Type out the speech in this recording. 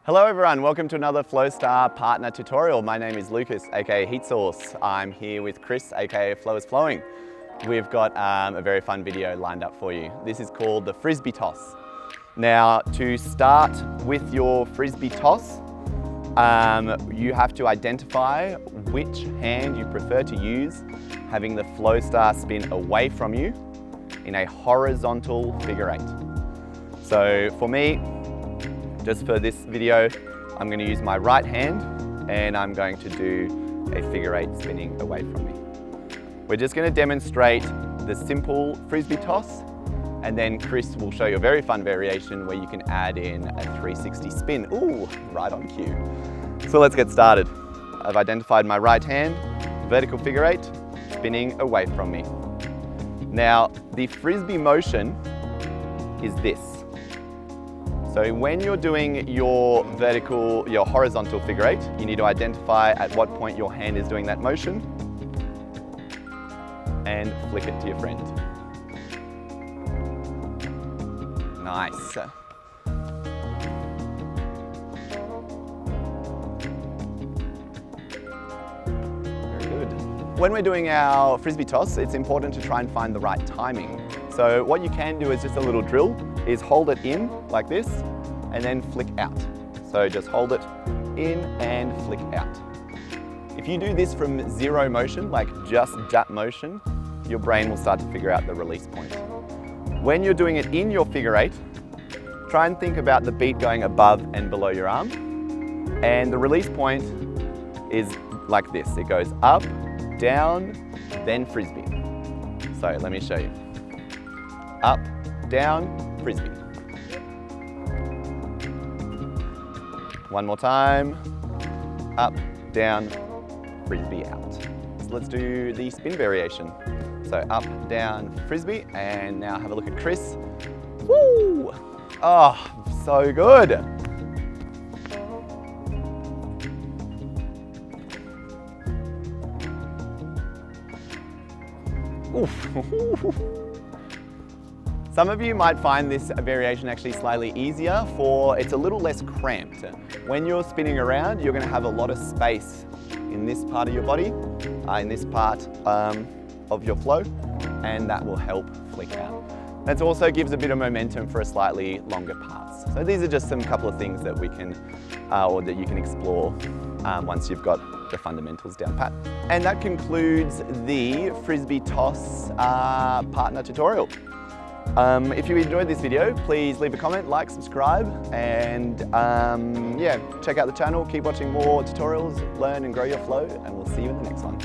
Hello everyone, welcome to another Flowstar partner tutorial. My name is Lucas, aka Heat Source. I'm here with Chris, aka Flow is Flowing. We've got a very fun video lined up for you. This is called the Frisbee Toss. Now, to start with your Frisbee Toss, you have to identify which hand you prefer to use, having the Flowstar spin away from you in a horizontal figure eight. So for me, just for this video, I'm going to use my right hand and I'm going to do a figure eight spinning away from me. We're just going to demonstrate the simple Frisbee toss, and then Chris will show you a very fun variation where you can add in a 360 spin. Ooh, right on cue. So let's get started. I've identified my right hand, vertical figure eight, spinning away from me. Now, the Frisbee motion is this. So when you're doing your horizontal figure eight, you need to identify at what point your hand is doing that motion and flick it to your friend. Nice. Very good. When we're doing our Frisbee toss, it's important to try and find the right timing. So what you can do is just a little drill, is hold it in like this and then flick out. So just hold it in and flick out. If you do this from zero motion, like just that motion, your brain will start to figure out the release point. When you're doing it in your figure eight, try and think about the beat going above and below your arm. And the release point is like this. It goes up, down, then Frisbee. So let me show you. Up, down, Frisbee. One more time. Up, down, Frisbee out. So let's do the spin variation. So up, down, Frisbee, and now have a look at Chris. Woo! Oh, so good. Oof. Some of you might find this variation actually slightly easier, it's a little less cramped. When you're spinning around, you're going to have a lot of space in this part of your body, in this part of your flow, and that will help flick out. That also gives a bit of momentum for a slightly longer pass. So these are just some couple of things that we can, or that you can explore once you've got the fundamentals down pat. And that concludes the Frisbee Toss partner tutorial. If you enjoyed this video, please leave a comment, like, subscribe, and yeah, check out the channel, keep watching more tutorials, learn and grow your flow, and we'll see you in the next one.